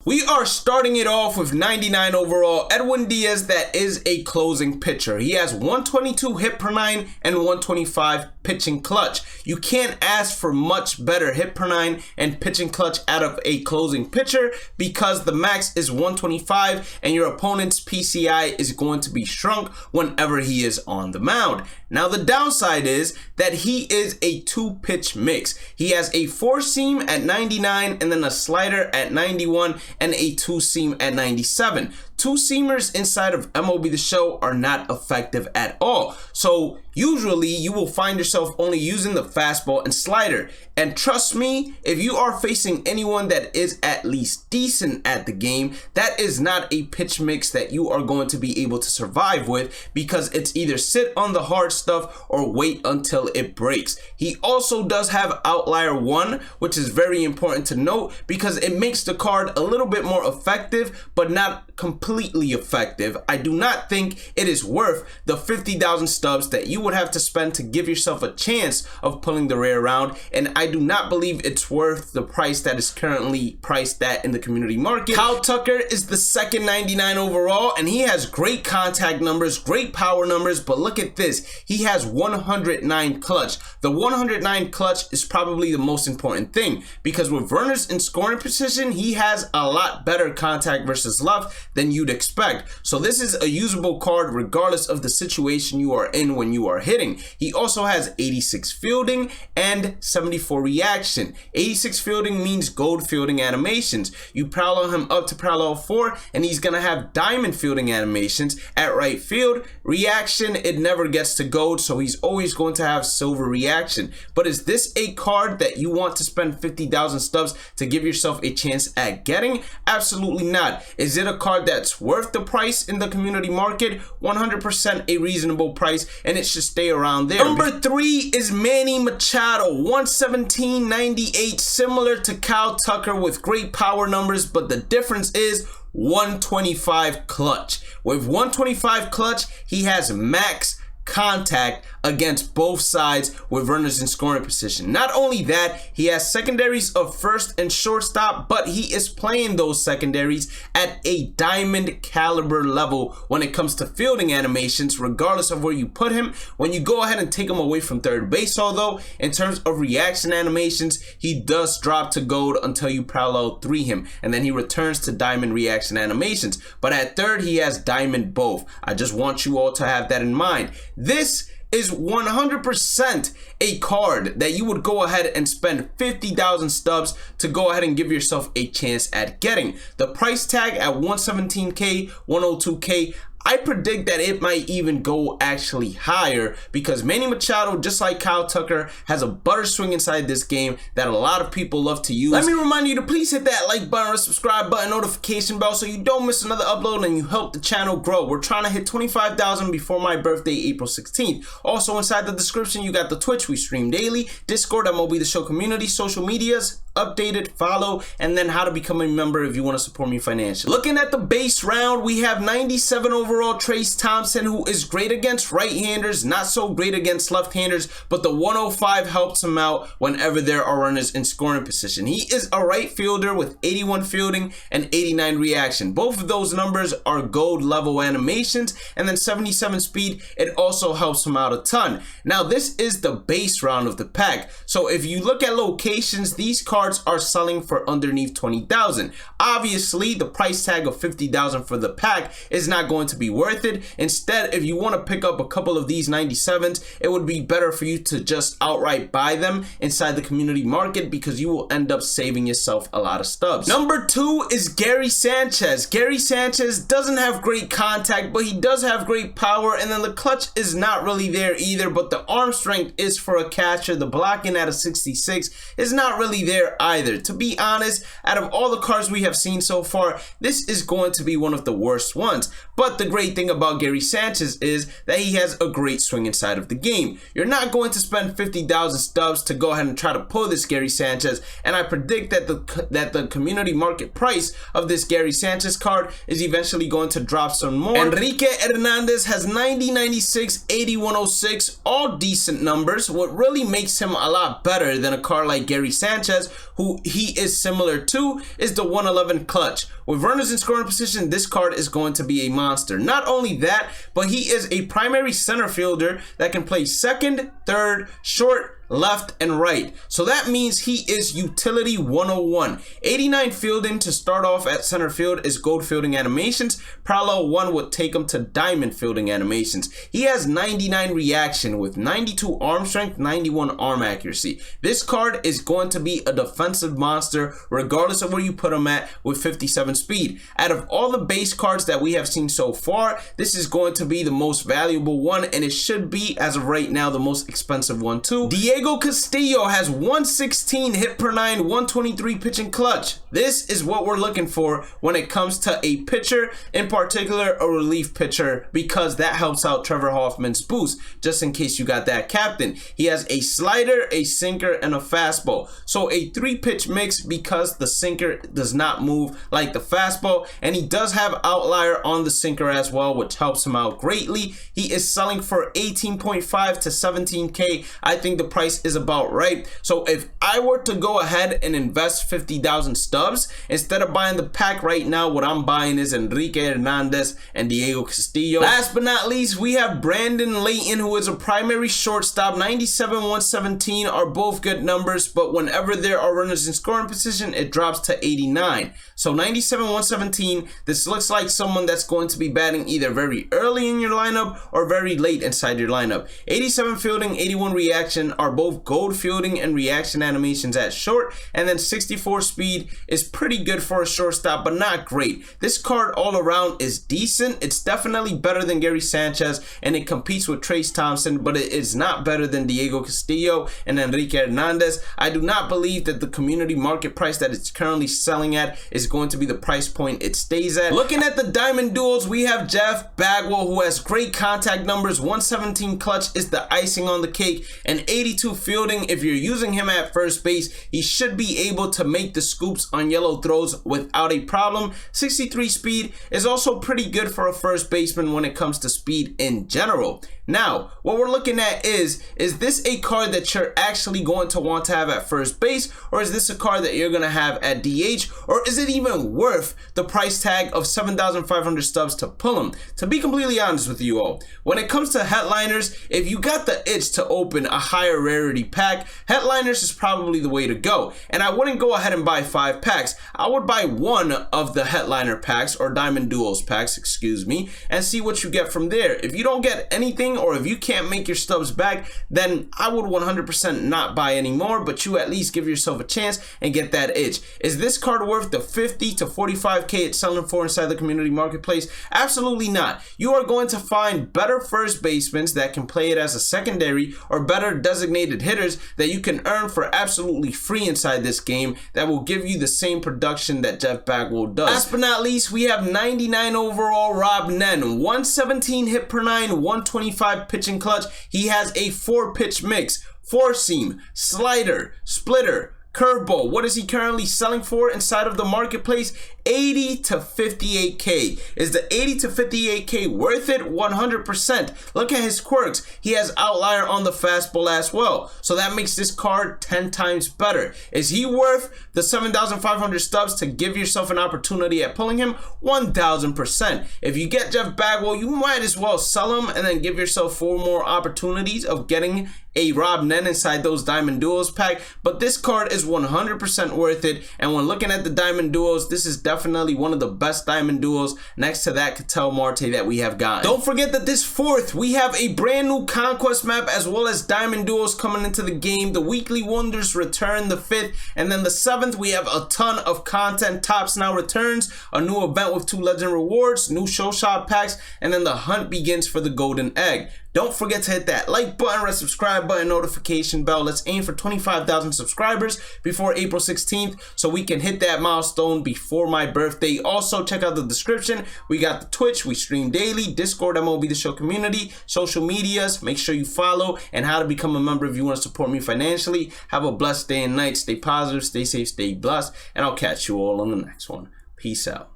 We are starting it off with 99 overall Edwin Diaz. That is a closing pitcher. He has 122 hit per 9 and 125 pitching clutch. You can't ask for much better hit per 9 and pitching clutch out of a closing pitcher because the max is 125 and your opponent's PCI is going to be shrunk whenever he is on the mound. Now the downside is that he is a two-pitch mix. He has a four-seam at 99 and then a slider at 91 and a two-seam at 97. Two-seamers inside of MLB The Show are not effective at all. So usually you will find yourself only using the fastball and slider. And trust me, if you are facing anyone that is at least decent at the game, that is not a pitch mix that you are going to be able to survive with, because it's either sit on the hard stuff or wait until it breaks. He also does have outlier 1, which is very important to note because it makes the card a little bit more effective, but not completely effective. I do not think it is worth the 50,000 stubs that you would have to spend to give yourself a chance of pulling the rare round, and I do not believe it's worth the price that is currently priced at in the community market. Kyle Tucker is the second 99 overall, and he has great contact numbers, great power numbers, but look at this. He has 109 clutch. The 109 clutch is probably the most important thing because with runners in scoring position, he has a lot better contact versus left than you'd expect. So this is a usable card regardless of the situation you are in when you are hitting. He also has 86 fielding and 74 reaction. 86 fielding means gold fielding animations. You parallel him up to parallel 4 and he's gonna have diamond fielding animations at right field. Reaction, it never gets to gold, so he's always going to have silver reaction. But is this a card that you want to spend 50,000 stubs to give yourself a chance at getting? Absolutely not. Is it a card that's worth the price in the community market? 100% a reasonable price, and it should stay around there. Number 3 is Manny Machado, 117.98, similar to Kyle Tucker with great power numbers, but the difference is 125 clutch. With 125 clutch, he has max contact against both sides with runners in scoring position. Not only that, he has secondaries of first and shortstop, but he is playing those secondaries at a diamond caliber level when it comes to fielding animations, regardless of where you put him. When you go ahead and take him away from third base, although in terms of reaction animations, he does drop to gold until you parallel 3 him, and then he returns to diamond reaction animations. But at third, he has diamond both. I just want you all to have that in mind. This is 100% a card that you would go ahead and spend 50,000 stubs to go ahead and give yourself a chance at getting. The price tag at 117K, 102K, I predict that it might even go actually higher because Manny Machado, just like Kyle Tucker, has a butter swing inside this game that a lot of people love to use. Let me remind you to please hit that like button or subscribe button, notification bell, so you don't miss another upload and you help the channel grow. We're trying to hit 25,000 before my birthday, April 16th. Also inside the description, you got the Twitch, we stream daily, Discord, MLB The Show community, social medias, updated, follow, and then how to become a member if you want to support me financially. Looking at the base round, we have 97 overall TRAYCE Thompson, who is great against right-handers, not so great against left-handers, but the 105 helps him out whenever there are runners in scoring position. He is a right fielder with 81 fielding and 89 reaction. Both of those numbers are gold level animations, and then 77 speed, it also helps him out a ton. Now this is the base round of the pack, so if you look at locations, these cards are selling for underneath 20,000. Obviously, the price tag of 50,000 for the pack is not going to be worth it. Instead, if you want to pick up a couple of these 97s, it would be better for you to just outright buy them inside the community market because you will end up saving yourself a lot of stubs. Number 2 is Gary Sanchez. Gary Sanchez doesn't have great contact, but he does have great power, and then the clutch is not really there either, but the arm strength is for a catcher. The blocking at a 66 is not really there either. To be honest, out of all the cards we have seen so far, this is going to be one of the worst ones. But the great thing about Gary Sanchez is that he has a great swing inside of the game. You're not going to spend 50,000 stubs to go ahead and try to pull this Gary Sanchez, and I predict that the community market price of this Gary Sanchez card is eventually going to drop some more. ENRIQUE Hernandez has 90, 96, 80, 106, all decent numbers. What really makes him a lot better than a card like Gary Sanchez who he is similar to, is the 111 clutch. With runners in scoring position, this card is going to be a monster. Not only that, but he is a primary center fielder that can play second, third, short, left, and right. So that means he is utility 101. 89 fielding to start off at center field is gold fielding animations. Parallel 1 would take him to diamond fielding animations. He has 99 reaction with 92 arm strength, 91 arm accuracy. This card is going to be a defensive monster regardless of where you put him at with 57 speed. Out of all the base cards that we have seen so far, this is going to be the most valuable one, and it should be, as of right now, the most expensive one too. Castillo has 116 hit per 9, 123 pitching clutch. This is what we're looking for when it comes to a pitcher, in particular a relief pitcher, because that helps out Trevor Hoffman's boost, just in case you got that captain. He has a slider, a sinker, and a fastball. So a 3-pitch mix because the sinker does not move like the fastball, and he does have outlier on the sinker as well, which helps him out greatly. He is selling for 18.5 to 17K. I think the price is about right. So if I were to go ahead and invest 50,000 stubs, instead of buying the pack right now, what I'm buying is Enrique, Hernandez, and Diego Castillo. Last but not least, we have Brandon LEYTON, who is a primary shortstop. 97, 117 are both good numbers, but whenever there are runners in scoring position, it drops to 89. So 97, 117, this looks like someone that's going to be batting either very early in your lineup or very late inside your lineup. 87 fielding, 81 reaction are both gold fielding and reaction animations at short, and then 64 speed is pretty good for a shortstop, but not great. This card all around is decent. It's definitely better than Gary Sanchez, and it competes with TRAYCE Thompson, but it is not better than Diego Castillo and Enrique Hernandez. I do not believe that the community market price that it's currently selling at is going to be the price point it stays at. Looking at the diamond duels, we have Jeff Bagwell, who has great contact numbers. 117 clutch is the icing on the cake, and 82 fielding. If you're using him at first base, he should be able to make the scoops on yellow throws without a problem. 63 speed is also pretty good for a first baseman when it comes to speed in general. Now, what we're looking at is this a card that you're actually going to want to have at first base, or is this a card that you're going to have at DH, or is it even worth the price tag of 7,500 stubs to pull him? To be completely honest with you all, when it comes to headliners, if you got the itch to open a higher rarity pack, headliners is probably the way to go. And I wouldn't go ahead and buy 5 packs. I would buy one of the headliner packs, or diamond duels packs, excuse me, and see what you get from there. If you don't get anything, or if you can't make your stubs back, then I would 100% not buy anymore, but you at least give yourself a chance and get that itch. Is this card worth the 50 to 45K it's selling for inside the community marketplace? Absolutely not. You are going to find better first basemen that can play it as a secondary, or better designated hitters that you can earn for absolutely free inside this game that will give you the same production that Jeff Bagwell does. Last but not least, we have 99 overall Rob Nen, 117 hit per 9, 125 pitching clutch. He has a 4-pitch mix: 4-seam, slider, splitter, curveball. What is he currently selling for inside of the marketplace? 80 to 58K. Is the 80 to 58K worth it? 100%. Look at his quirks. He has outlier on the fastball as well, so that makes this card 10 times better. Is he worth the 7,500 stubs to give yourself an opportunity at pulling him? 1,000%. If you get Jeff Bagwell, you might as well sell him and then give yourself 4 more opportunities of getting a Rob Nen inside those diamond duels pack. But this card is 100% worth it, and when looking at the diamond duels, this is definitely one of the best diamond duels next to that Ketel Marte that we have gotten. Don't forget that this 4th, we have a brand new conquest map as well as diamond duels coming into the game. The weekly wonders return the 5th, and then the 7th we have a ton of content. Tops now returns, a new event with 2 legend rewards, new show shop packs, and then the hunt begins for the golden egg. Don't forget to hit that like button, red subscribe button, notification bell. Let's aim for 25,000 subscribers before April 16th so we can hit that milestone before my birthday. Also, check out the description. We got the Twitch, we stream daily, Discord, MLB The Show community, social medias. Make sure you follow, and how to become a member if you want to support me financially. Have a blessed day and night. Stay positive, stay safe, stay blessed, and I'll catch you all on the next one. Peace out.